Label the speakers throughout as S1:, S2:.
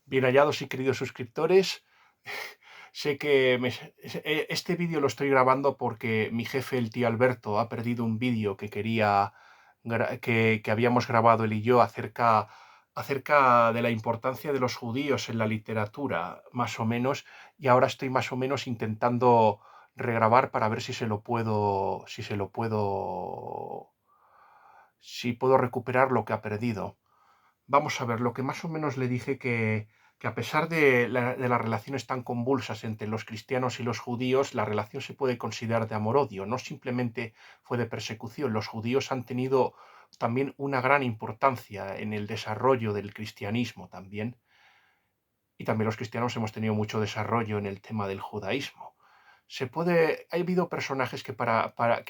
S1: Bien hallados y queridos suscriptores. Sé que este vídeo lo estoy grabando porque mi jefe, el tío Alberto, ha perdido un vídeo que quería que habíamos grabado él y yo acerca de la importancia de los judíos en la literatura, más o menos, y ahora estoy más o menos intentando regrabar para ver si puedo recuperar lo que ha perdido. Vamos a ver, lo que más o menos le dije que a pesar de las relaciones tan convulsas entre los cristianos y los judíos, la relación se puede considerar de amor-odio, no simplemente fue de persecución. Los judíos han tenido también una gran importancia en el desarrollo del cristianismo también, y también los cristianos hemos tenido mucho desarrollo en el tema del judaísmo. Ha habido personajes que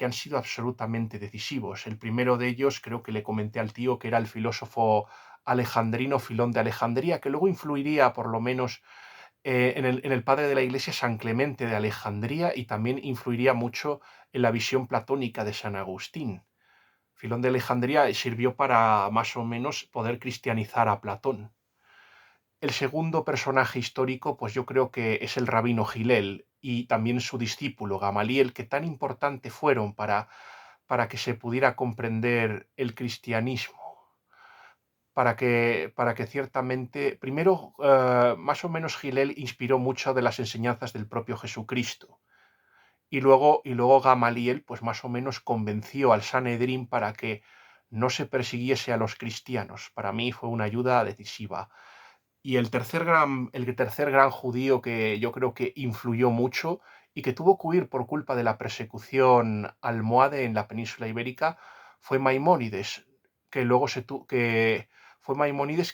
S1: han sido absolutamente decisivos. El primero de ellos, creo que le comenté al tío, que era el filósofo alejandrino Filón de Alejandría, que luego influiría por lo menos en el padre de la Iglesia, San Clemente de Alejandría, y también influiría mucho en la visión platónica de San Agustín. Filón de Alejandría sirvió para más o menos poder cristianizar a Platón. El segundo personaje histórico, pues yo creo que es el rabino Gilel y también su discípulo Gamaliel, que tan importante fueron para que se pudiera comprender el cristianismo, para que ciertamente, primero, más o menos Gilel inspiró mucho de las enseñanzas del propio Jesucristo, y luego Gamaliel, pues más o menos convenció al Sanedrín para que no se persiguiese a los cristianos. Para mí fue una ayuda decisiva. Y el tercer gran judío que yo creo que influyó mucho y que tuvo que huir por culpa de la persecución almohade en la península ibérica fue Maimónides, que luego fue Maimónides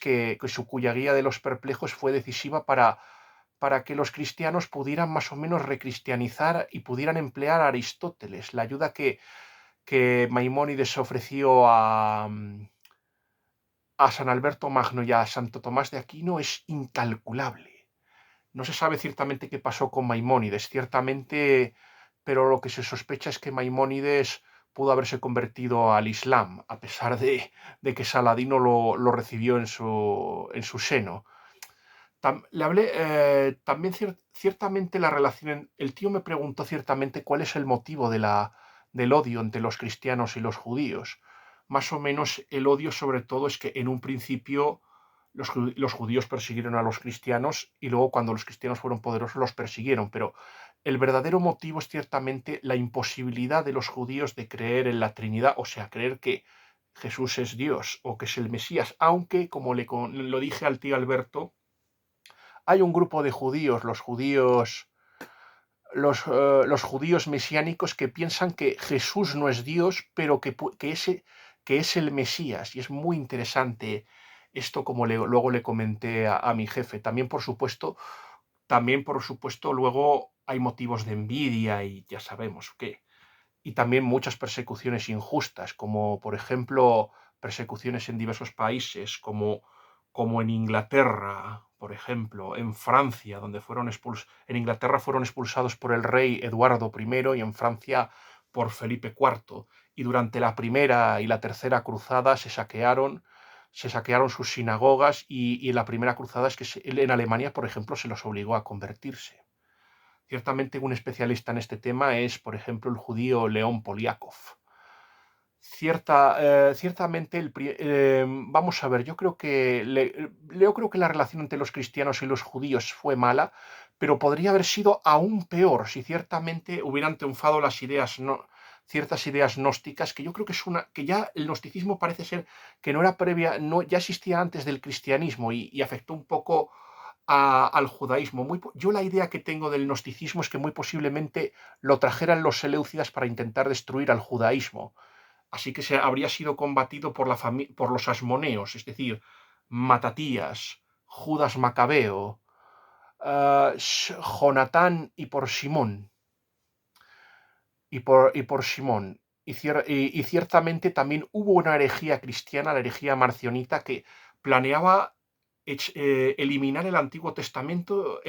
S1: cuya guía de los perplejos fue decisiva para que los cristianos pudieran más o menos recristianizar y pudieran emplear a Aristóteles. La ayuda que Maimónides ofreció a San Alberto Magno y a Santo Tomás de Aquino es incalculable. No se sabe ciertamente qué pasó con Maimónides, ciertamente, pero lo que se sospecha es que Maimónides pudo haberse convertido al Islam, a pesar de que Saladino lo recibió en su seno. Le hablé también ciertamente la relación. El tío me preguntó ciertamente cuál es el motivo del odio entre los cristianos y los judíos. Más o menos el odio sobre todo es que en un principio los judíos persiguieron a los cristianos y luego cuando los cristianos fueron poderosos los persiguieron, pero el verdadero motivo es ciertamente la imposibilidad de los judíos de creer en la Trinidad, o sea, creer que Jesús es Dios o que es el Mesías, aunque, como lo dije al tío Alberto, hay un grupo de judíos, los judíos mesiánicos, que piensan que Jesús no es Dios, pero que es el Mesías. Y es muy interesante esto, como luego le comenté a mi jefe. También, por supuesto, luego hay motivos de envidia y ya sabemos qué. Y también muchas persecuciones injustas, como por ejemplo persecuciones en diversos países, como en Inglaterra, por ejemplo, en Francia, en Inglaterra fueron expulsados por el rey Eduardo I y en Francia por Felipe IV. Y durante la primera y la tercera cruzada se saquearon sus sinagogas, y en la primera cruzada es que en Alemania, por ejemplo, se los obligó a convertirse. Ciertamente un especialista en este tema es, por ejemplo, el judío León Poliakov. Ciertamente, vamos a ver, yo creo que la relación entre los cristianos y los judíos fue mala, pero podría haber sido aún peor si ciertamente hubieran triunfado ciertas ideas gnósticas, que yo creo que ya el gnosticismo parece ser que no era previa, no, ya existía antes del cristianismo y afectó un poco al judaísmo. Yo la idea que tengo del gnosticismo es que muy posiblemente lo trajeran los seleucidas para intentar destruir al judaísmo. Así que habría sido combatido por los asmoneos, es decir, Matatías, Judas Macabeo, Jonatán y por Simón. Y por Simón. Y ciertamente también hubo una herejía cristiana, la herejía marcionita, que planeaba eliminar el Antiguo Testamento.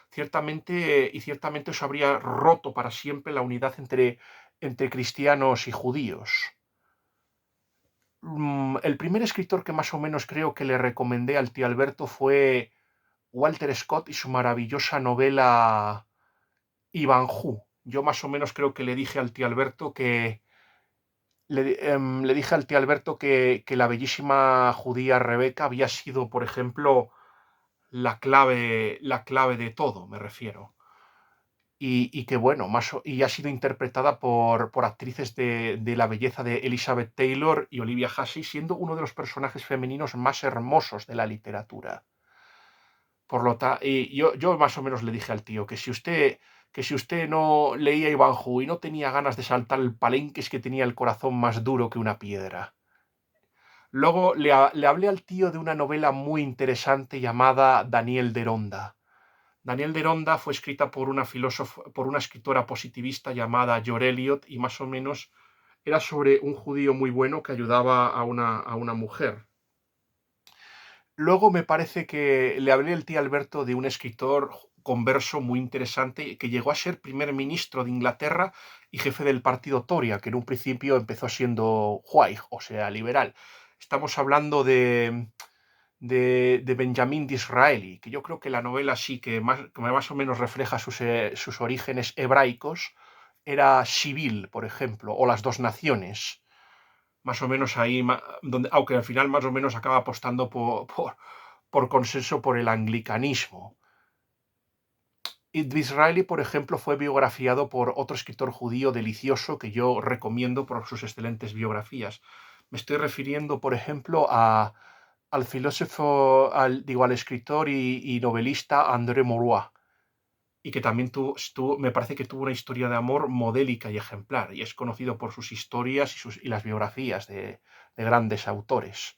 S1: Ciertamente eso habría roto para siempre la unidad entre cristianos y judíos. El primer escritor que más o menos creo que le recomendé al tío Alberto fue Walter Scott y su maravillosa novela Ivanhoe. Yo más o menos creo que le dije al tío Alberto que le dije al tío Alberto que la bellísima judía Rebeca había sido, por ejemplo, la clave de todo, me refiero. Y que bueno, y ha sido interpretada por actrices de la belleza de Elizabeth Taylor y Olivia Hussey, siendo uno de los personajes femeninos más hermosos de la literatura. Y yo más o menos le dije al tío que si usted no leía Ivanhoe y no tenía ganas de saltar el palenque, es que tenía el corazón más duro que una piedra. Luego le hablé al tío de una novela muy interesante llamada Daniel Deronda. Daniel Deronda fue escrita por una escritora positivista llamada George Eliot y más o menos era sobre un judío muy bueno que ayudaba a una mujer. Luego me parece que le hablé al tío Alberto de un escritor converso muy interesante que llegó a ser primer ministro de Inglaterra y jefe del partido Tory, que en un principio empezó siendo Whig, o sea, liberal. Estamos hablando de Benjamin Disraeli, que yo creo que la novela sí que más o menos refleja sus orígenes hebraicos, era Sibyl, por ejemplo, o Las dos naciones, más o menos ahí, donde, aunque al final más o menos acaba apostando por consenso por el anglicanismo. Y Disraeli, por ejemplo, fue biografiado por otro escritor judío delicioso que yo recomiendo por sus excelentes biografías. Me estoy refiriendo, por ejemplo, al filósofo, al escritor y novelista André Maurois, y que también me parece que tuvo una historia de amor modélica y ejemplar, y es conocido por sus historias y las biografías de grandes autores.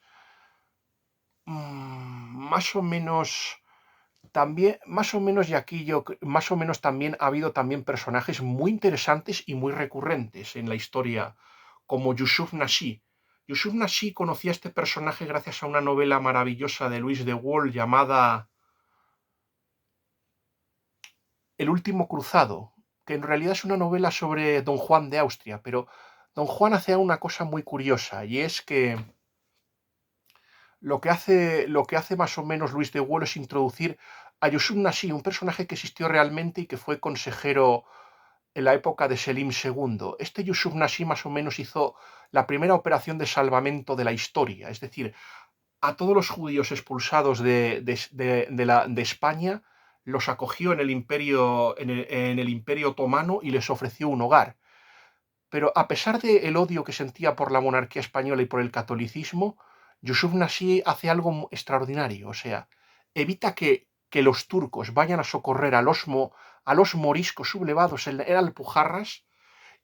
S1: Más o menos también, más o menos, y aquí más o menos también ha habido también personajes muy interesantes y muy recurrentes en la historia, como Yusuf Nasi. Yusuf Nasi conocía a este personaje gracias a una novela maravillosa de Louis de Wohl llamada El último cruzado, que en realidad es una novela sobre Don Juan de Austria, pero Don Juan hace una cosa muy curiosa, y es que lo que hace más o menos Luis de Wohl es introducir a Yusuf Nasi, un personaje que existió realmente y que fue consejero en la época de Selim II. Este Yusuf Nasi más o menos hizo la primera operación de salvamento de la historia, es decir, a todos los judíos expulsados de España los acogió en en el imperio otomano y les ofreció un hogar. Pero a pesar del odio que sentía por la monarquía española y por el catolicismo, Yusuf Nasi hace algo extraordinario, o sea, evita que los turcos vayan a socorrer a los moriscos sublevados en Alpujarras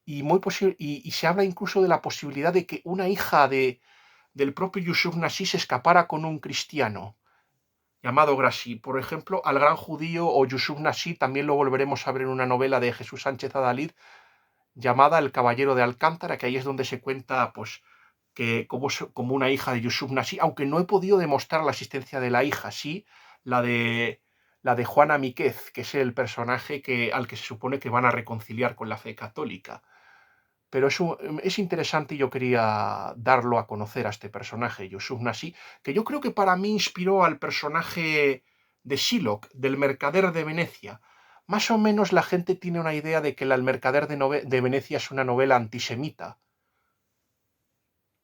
S1: y se habla incluso de la posibilidad de que una hija del propio Yusuf Nasi se escapara con un cristiano llamado Grassi. Por ejemplo, al gran judío o Yusuf Nasi también lo volveremos a ver en una novela de Jesús Sánchez Adalid llamada El Caballero de Alcántara, que ahí es donde se cuenta pues que como una hija de Yusuf Nasi, aunque no he podido demostrar la existencia de la hija, sí la de Juana Míquez, que es el personaje al que se supone que van a reconciliar con la fe católica. Pero es interesante y yo quería darlo a conocer a este personaje, Yusuf Nasi, que yo creo que para mí inspiró al personaje de Shylock, del mercader de Venecia. Más o menos la gente tiene una idea de que El mercader de Venecia es una novela antisemita.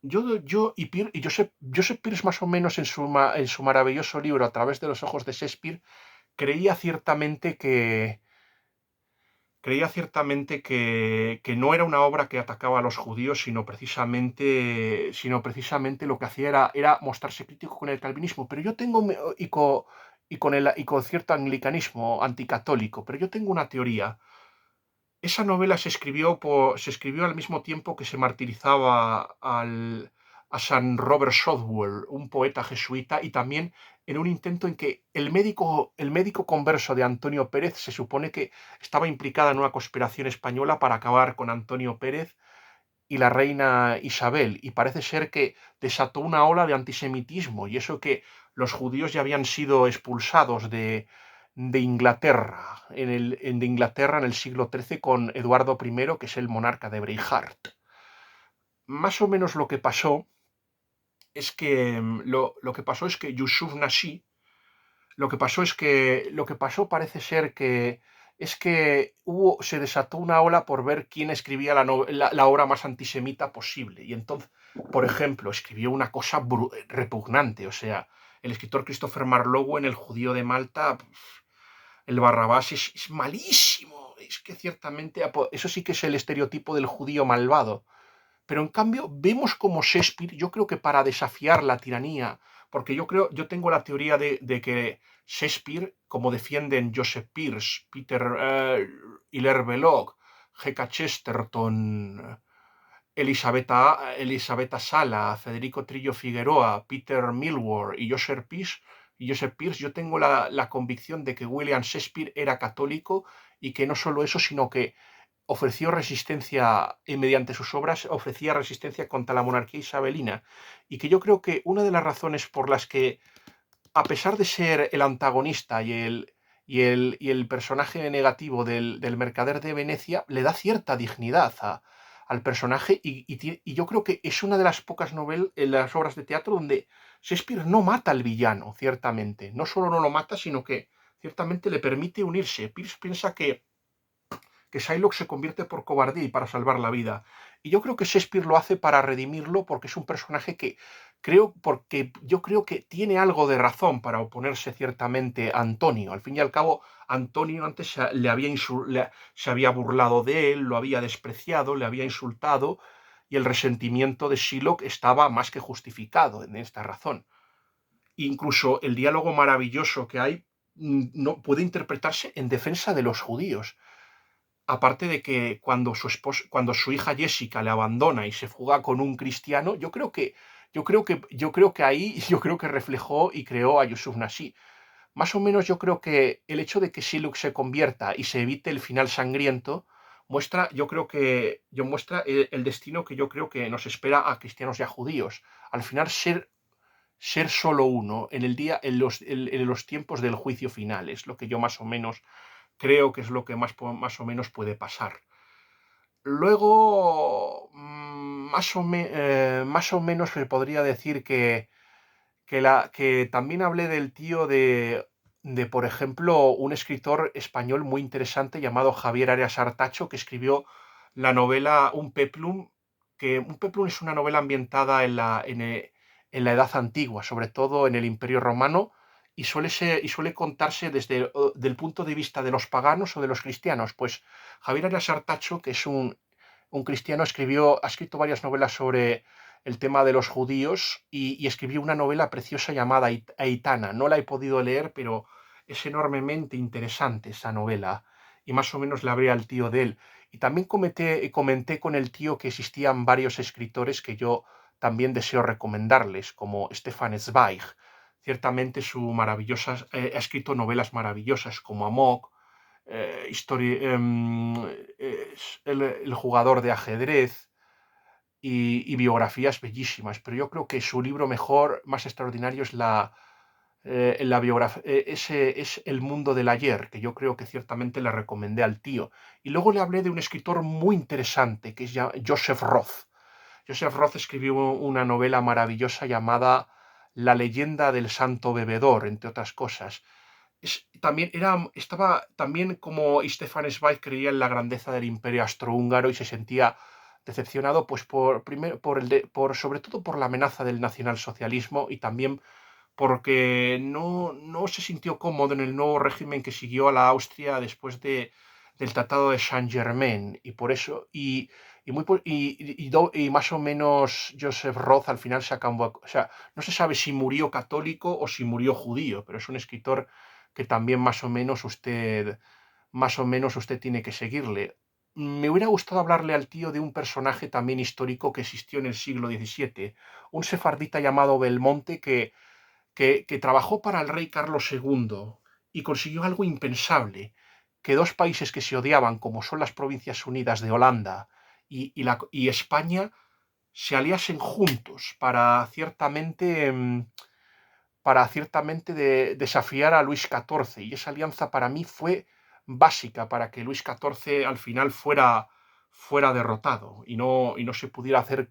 S1: Joseph Pierce más o menos en su maravilloso libro A través de los ojos de Shakespeare creía ciertamente que no era una obra que atacaba a los judíos, sino precisamente lo que hacía era mostrarse crítico con el calvinismo. Pero yo tengo, y con cierto anglicanismo anticatólico, pero yo tengo una teoría. Esa novela se escribió al mismo tiempo que se martirizaba a San Robert Southwell, un poeta jesuita, y también en un intento en que el médico converso de Antonio Pérez se supone que estaba implicada en una conspiración española para acabar con Antonio Pérez y la reina Isabel, y parece ser que desató una ola de antisemitismo, y eso que los judíos ya habían sido expulsados de Inglaterra, de Inglaterra en el siglo XIII con Eduardo I, que es el monarca de Breitheart. Más o menos lo que pasó es que lo que pasó es que Yusuf Nashi, lo que pasó parece ser que es que se desató una ola por ver quién escribía la obra más antisemita posible. Y entonces, por ejemplo, escribió una cosa repugnante. O sea, el escritor Christopher Marlowe en El judío de Malta, el Barrabás es malísimo. Es que ciertamente, eso sí que es el estereotipo del judío malvado. Pero en cambio, vemos como Shakespeare, yo creo que para desafiar la tiranía, porque yo tengo la teoría de que Shakespeare, como defienden Joseph Pearce, Peter Hilaire Belloc, G.K. Chesterton, Elisabetta Sala, Federico Trillo Figueroa, Peter Millward y Joseph Pearce, yo tengo la convicción de que William Shakespeare era católico y que no solo eso, sino que ofreció resistencia y mediante sus obras ofrecía resistencia contra la monarquía isabelina. Y que yo creo que una de las razones por las que, a pesar de ser el antagonista y el personaje negativo del mercader de Venecia, le da cierta dignidad al personaje y yo creo que es una de las pocas novelas en las obras de teatro donde Shakespeare no mata al villano, ciertamente. No solo no lo mata, sino que ciertamente le permite unirse. Pierce piensa que Shylock se convierte por cobardía y para salvar la vida. Y yo creo que Shakespeare lo hace para redimirlo porque es un personaje porque yo creo que tiene algo de razón para oponerse ciertamente a Antonio. Al fin y al cabo, Antonio antes se había burlado de él, lo había despreciado, le había insultado y el resentimiento de Shylock estaba más que justificado en esta razón. Incluso el diálogo maravilloso que hay no puede interpretarse en defensa de los judíos. Aparte de que cuando su hija Jessica le abandona y se fuga con un cristiano, yo creo que reflejó y creó a Yusuf Nasi. Más o menos yo creo que el hecho de que Siluk se convierta y se evite el final sangriento muestra el destino que yo creo que nos espera a cristianos y a judíos. Al final ser solo uno en los tiempos del juicio final es lo que yo más o menos creo que es lo que más o menos puede pasar. Luego, más o menos se podría decir que también hablé del tío por ejemplo, un escritor español muy interesante llamado Javier Arias Artacho, que escribió la novela Un Peplum es una novela ambientada en la Edad Antigua, sobre todo en el Imperio Romano, y suele contarse desde del punto de vista de los paganos o de los cristianos. Pues Javier Arias Artacho, que es un cristiano, ha escrito varias novelas sobre el tema de los judíos y escribió una novela preciosa llamada Aitana. No la he podido leer, pero es enormemente interesante esa novela y más o menos le hablé al tío de él. Y también comenté con el tío que existían varios escritores que yo también deseo recomendarles, como Stefan Zweig. Ciertamente ha escrito novelas maravillosas como Amok, el jugador de ajedrez y biografías bellísimas, pero yo creo que su libro mejor, más extraordinario, la biografía, ese es El mundo del ayer, que yo creo que ciertamente le recomendé al tío. Y luego le hablé de un escritor muy interesante, que es Joseph Roth. Joseph Roth escribió una novela maravillosa llamada La leyenda del santo bebedor, entre otras cosas. También como Stefan Zweig creía en la grandeza del imperio austrohúngaro y se sentía decepcionado pues sobre todo por la amenaza del nacionalsocialismo y también porque no se sintió cómodo en el nuevo régimen que siguió a la Austria después del Tratado de Saint-Germain y por eso y más o menos Joseph Roth al final se acabó, o sea, no se sabe si murió católico o si murió judío, pero es un escritor que también más o menos usted tiene que seguirle. Me hubiera gustado hablarle al tío de un personaje también histórico que existió en el siglo XVII, un sefardita llamado Belmonte que trabajó para el rey Carlos II y consiguió algo impensable, que dos países que se odiaban, como son las Provincias Unidas de Holanda y España, se aliasen juntos para ciertamente desafiar a Luis XIV. Y esa alianza para mí fue básica para que Luis XIV al final fuera derrotado y no se pudiera hacer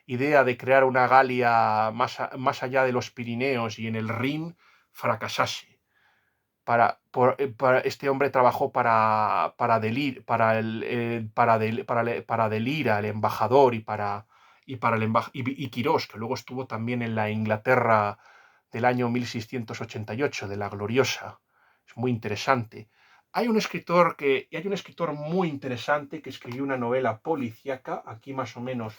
S1: idea de crear una Galia más allá de los Pirineos y en el Rin fracasase. Este hombre trabajó para Delira, el embajador, y Quirós, que luego estuvo también en la Inglaterra del año 1688, de la Gloriosa. Es muy interesante. Hay un escritor muy interesante que escribió una novela policíaca, aquí más o menos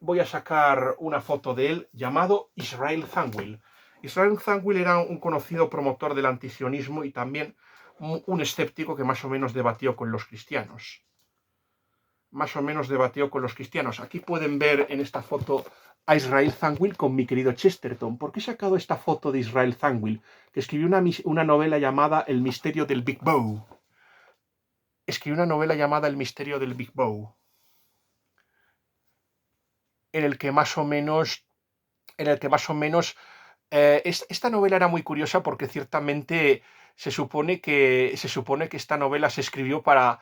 S1: voy a sacar una foto de él, llamado Israel Zangwill. Israel Zangwill era un conocido promotor del antisionismo y también un escéptico que más o menos debatió con los cristianos. Aquí pueden ver en esta foto a Israel Zangwill con mi querido Chesterton. ¿Por qué he sacado esta foto de Israel Zangwill? Que escribió una novela llamada El misterio del Big Bow. En el que más o menos esta novela era muy curiosa porque ciertamente se supone que esta novela se escribió para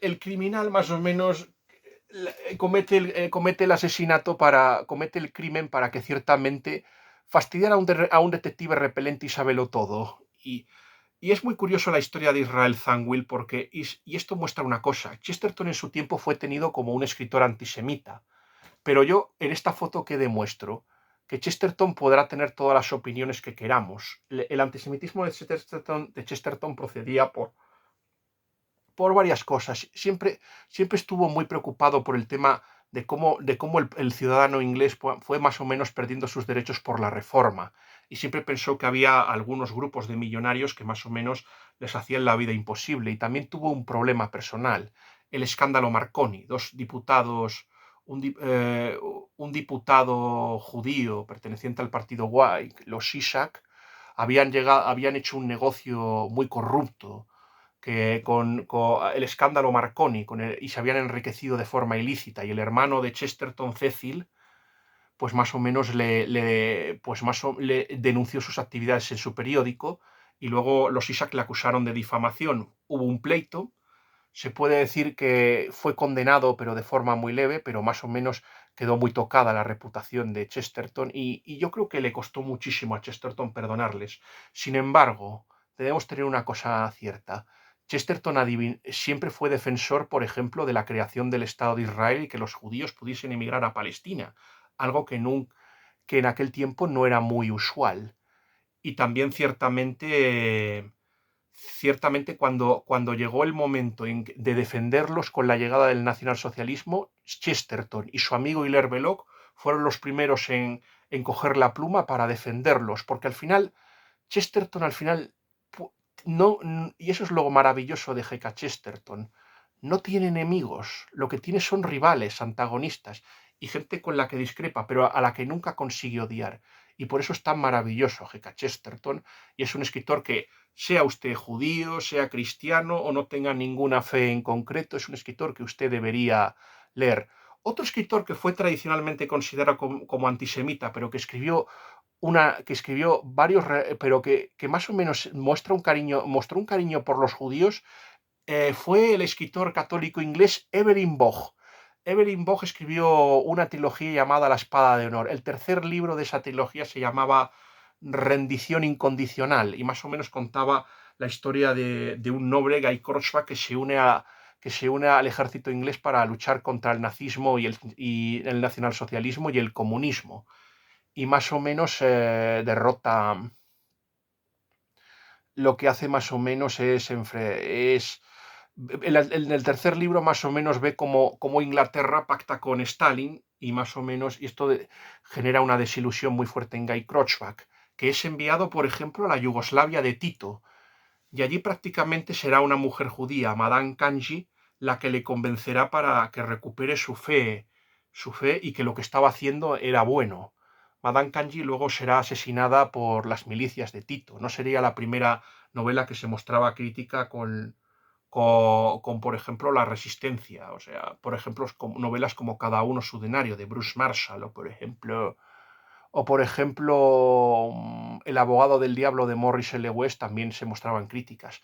S1: el criminal más o menos comete el asesinato comete el crimen para que ciertamente fastidiara a un detective repelente y sábelo todo. Y es muy curioso la historia de Israel Zangwill porque, y esto muestra una cosa, Chesterton en su tiempo fue tenido como un escritor antisemita, pero yo en esta foto que demuestro que Chesterton podrá tener todas las opiniones que queramos. El antisemitismo de Chesterton procedía por varias cosas. Siempre estuvo muy preocupado por el tema de cómo el ciudadano inglés fue más o menos perdiendo sus derechos por la reforma. Y siempre pensó que había algunos grupos de millonarios que más o menos les hacían la vida imposible. Y también tuvo un problema personal, el escándalo Marconi. Dos diputados, un diputado judío perteneciente al partido White, los Ishak, habían hecho un negocio muy corrupto con el escándalo Marconi y se habían enriquecido de forma ilícita, y el hermano de Chesterton, Cecil, pues más o menos le denunció sus actividades en su periódico, y luego los Isaac le acusaron de difamación. Hubo un pleito, se puede decir que fue condenado pero de forma muy leve, pero más o menos quedó muy tocada la reputación de Chesterton, y yo creo que le costó muchísimo a Chesterton perdonarles. Sin embargo, debemos tener una cosa cierta. Chesterton siempre fue defensor, por ejemplo, de la creación del Estado de Israel y que los judíos pudiesen emigrar a Palestina, algo que en aquel tiempo no era muy usual. Y también ciertamente cuando llegó el momento de defenderlos con la llegada del nacionalsocialismo, Chesterton y su amigo Hilaire Belloc fueron los primeros en coger la pluma para defenderlos, porque al final Chesterton no, y eso es lo maravilloso de G.K. Chesterton, no tiene enemigos, lo que tiene son rivales, antagonistas y gente con la que discrepa, pero a la que nunca consigue odiar. Y por eso es tan maravilloso G.K. Chesterton, y es un escritor que, sea usted judío, sea cristiano o no tenga ninguna fe en concreto, es un escritor que usted debería leer. Otro escritor que fue tradicionalmente considerado como antisemita, pero que escribió varios, pero que más o menos mostró un cariño por los judíos, fue el escritor católico inglés Evelyn Waugh. Evelyn Waugh escribió una trilogía llamada La Espada de Honor. El tercer libro de esa trilogía se llamaba Rendición Incondicional, y más o menos contaba la historia de un noble, Guy Crosby, que se une al ejército inglés para luchar contra el nazismo y el nacionalsocialismo y el comunismo. Y más o menos derrota. Lo que hace más o menos en el tercer libro más o menos ve cómo Inglaterra pacta con Stalin, y más o menos, y esto genera una desilusión muy fuerte en Guy Crosby, que es enviado, por ejemplo, a la Yugoslavia de Tito, y allí prácticamente será una mujer judía, Madame Kanji, la que le convencerá para que recupere su fe y que lo que estaba haciendo era bueno. Madame Kanji luego será asesinada por las milicias de Tito. No sería la primera novela que se mostraba crítica con, por ejemplo, la resistencia. O sea, por ejemplo, novelas como Cada uno su denario, de Bruce Marshall, o por ejemplo, El abogado del diablo, de Morris L. West, también se mostraban críticas.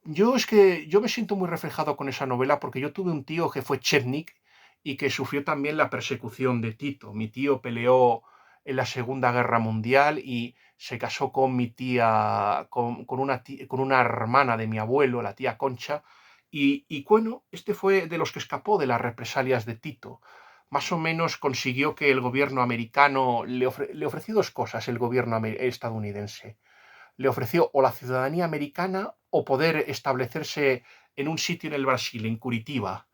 S1: Yo me siento muy reflejado con esa novela porque yo tuve un tío que fue chetnik, y que sufrió también la persecución de Tito. Mi tío peleó en la Segunda Guerra Mundial y se casó con mi tía, con una hermana de mi abuelo, la tía Concha, y bueno, este fue de los que escapó de las represalias de Tito. Más o menos consiguió que el gobierno americano le ofreció dos cosas, el gobierno estadounidense. Le ofreció o la ciudadanía americana o poder establecerse en un sitio en el Brasil, en Curitiba,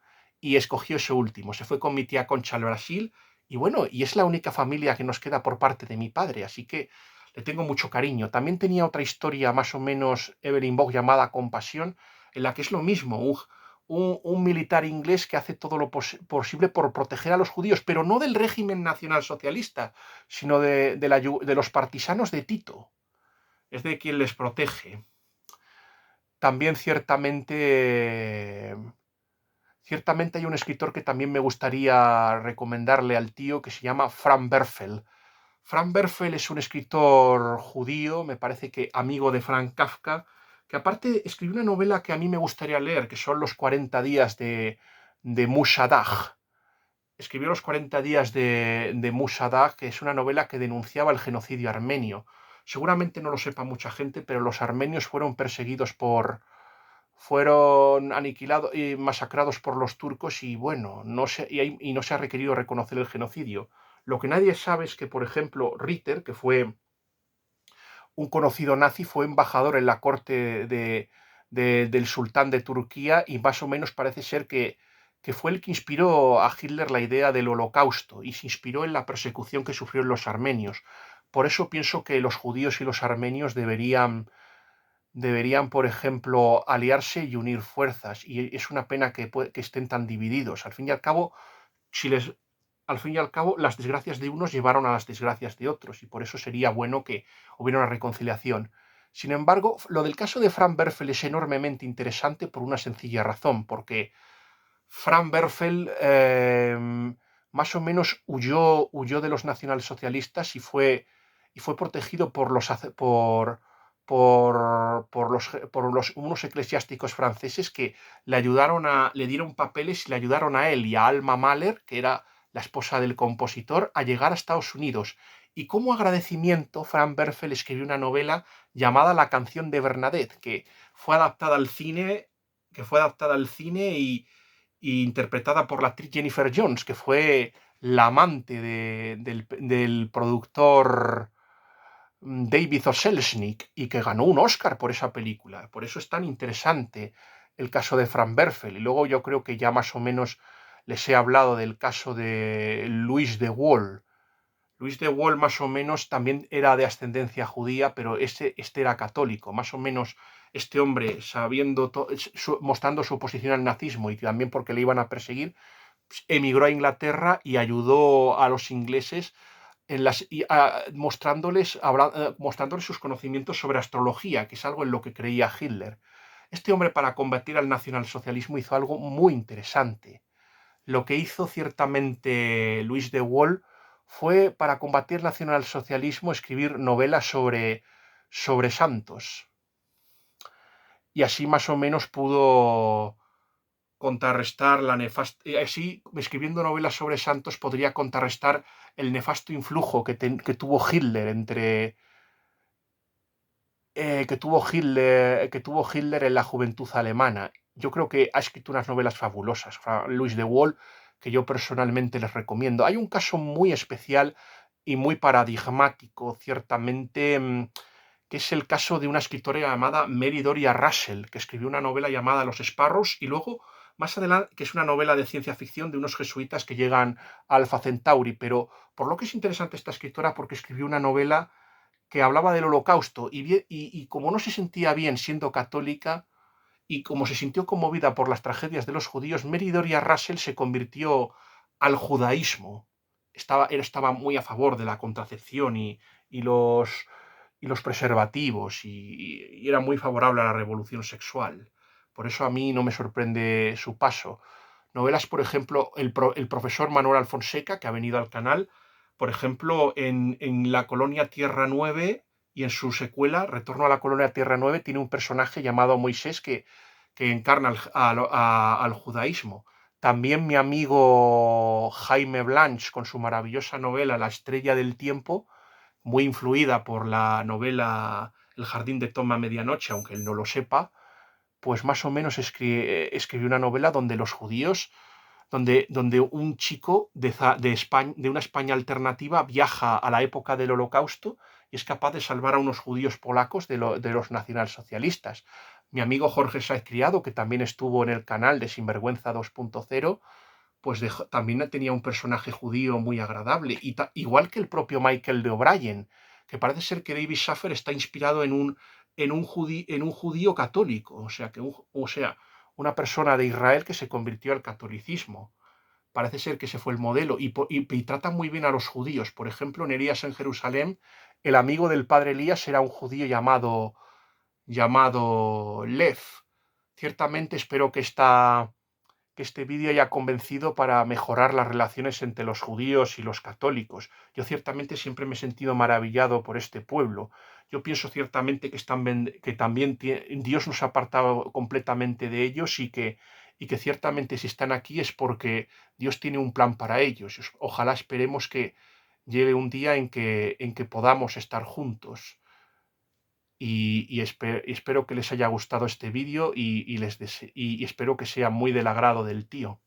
S1: y escogió ese último. Se fue con mi tía Concha al Brasil y bueno, y es la única familia que nos queda por parte de mi padre, así que le tengo mucho cariño. También tenía otra historia más o menos Evelyn Waugh llamada Compasión, en la que es lo mismo, un militar inglés que hace todo lo posible por proteger a los judíos, pero no del régimen nacionalsocialista, sino de los partisanos de Tito, es de quien les protege. También ciertamente hay un escritor que también me gustaría recomendarle al tío que se llama Frank Werfel. Frank Werfel es un escritor judío, me parece que amigo de Frank Kafka, que aparte escribió una novela que a mí me gustaría leer, que son Los 40 días de Musa Dagh. Escribió Los 40 días de Musa Dagh, que es una novela que denunciaba el genocidio armenio. Seguramente no lo sepa mucha gente, pero los armenios fueron aniquilados y masacrados por los turcos y bueno, y no se ha requerido reconocer el genocidio. Lo que nadie sabe es que, por ejemplo, Ritter, que fue un conocido nazi, fue embajador en la corte del sultán de Turquía y más o menos parece ser que fue el que inspiró a Hitler la idea del holocausto y se inspiró en la persecución que sufrieron los armenios. Por eso pienso que los judíos y los armenios deberían, por ejemplo, aliarse y unir fuerzas. Y es una pena que estén tan divididos. Si les, al fin y al cabo, las desgracias de unos llevaron a las desgracias de otros. Y por eso sería bueno que hubiera una reconciliación. Sin embargo, lo del caso de Frank Werfel es enormemente interesante por una sencilla razón, porque Frank Werfel más o menos huyó de los nacionalsocialistas y fue protegido por unos eclesiásticos franceses que le dieron papeles y le ayudaron a él y a Alma Mahler, que era la esposa del compositor, a llegar a Estados Unidos. Y como agradecimiento, Frank Werfel escribió una novela llamada La canción de Bernadette, que fue adaptada al cine y interpretada por la actriz Jennifer Jones, que fue la amante del productor David O. Selznick y que ganó un Oscar por esa película. Por eso es tan interesante el caso de Frank Werfel. Y luego yo creo que ya más o menos les he hablado del caso de Louis de Wohl. Louis de Wohl más o menos también era de ascendencia judía, pero este era católico. Más o menos este hombre, mostrando su oposición al nazismo y también porque le iban a perseguir, emigró a Inglaterra y ayudó a los ingleses mostrándoles sus conocimientos sobre astrología, que es algo en lo que creía Hitler. Este hombre, para combatir al nacionalsocialismo, hizo algo muy interesante. Lo que hizo ciertamente Louis de Wohl fue, para combatir el nacionalsocialismo, escribir novelas sobre santos. Y así más o menos pudo contrarrestar así, escribiendo novelas sobre santos, podría contrarrestar el nefasto influjo que tuvo Hitler en la juventud alemana. Yo creo que ha escrito unas novelas fabulosas, Louis de Wohl, que yo personalmente les recomiendo. Hay un caso muy especial y muy paradigmático, ciertamente, que es el caso de una escritora llamada Mary Doria Russell, que escribió una novela llamada Los Sparrows y luego, más adelante, que es una novela de ciencia ficción de unos jesuitas que llegan a Alpha Centauri. Pero por lo que es interesante esta escritora, porque escribió una novela que hablaba del holocausto y como no se sentía bien siendo católica y como se sintió conmovida por las tragedias de los judíos, Mary Doria Russell se convirtió al judaísmo. Estaba muy a favor de la contracepción y los preservativos y era muy favorable a la revolución sexual. Por eso a mí no me sorprende su paso. Novelas, por ejemplo, el profesor Manuel Alfonseca, que ha venido al canal, por ejemplo, en La Colonia Tierra 9 y en su secuela, Retorno a la Colonia Tierra 9, tiene un personaje llamado Moisés que encarna al judaísmo. También mi amigo Jaime Blanch, con su maravillosa novela La estrella del tiempo, muy influida por la novela El jardín de Tom a medianoche, aunque él no lo sepa, pues más o menos escribió una novela donde los judíos, donde un chico de España, de una España alternativa viaja a la época del Holocausto y es capaz de salvar a unos judíos polacos de los nacionalsocialistas. Mi amigo Jorge Sáez Criado, que también estuvo en el canal de Sinvergüenza 2.0, pues también tenía un personaje judío muy agradable, igual que el propio Michael de O'Brien, que parece ser que David Schaffer está inspirado en un judío católico, o sea, una persona de Israel que se convirtió al catolicismo. Parece ser que ese fue el modelo y trata muy bien a los judíos. Por ejemplo, en Elías en Jerusalén, el amigo del padre Elías era un judío llamado Lev. Ciertamente espero que este vídeo haya convencido para mejorar las relaciones entre los judíos y los católicos. Yo ciertamente siempre me he sentido maravillado por este pueblo. Yo pienso ciertamente que también Dios nos ha apartado completamente de ellos y que ciertamente si están aquí es porque Dios tiene un plan para ellos. Ojalá esperemos que llegue un día en que podamos estar juntos. Y espero que les haya gustado este vídeo y espero que sea muy del agrado del tío.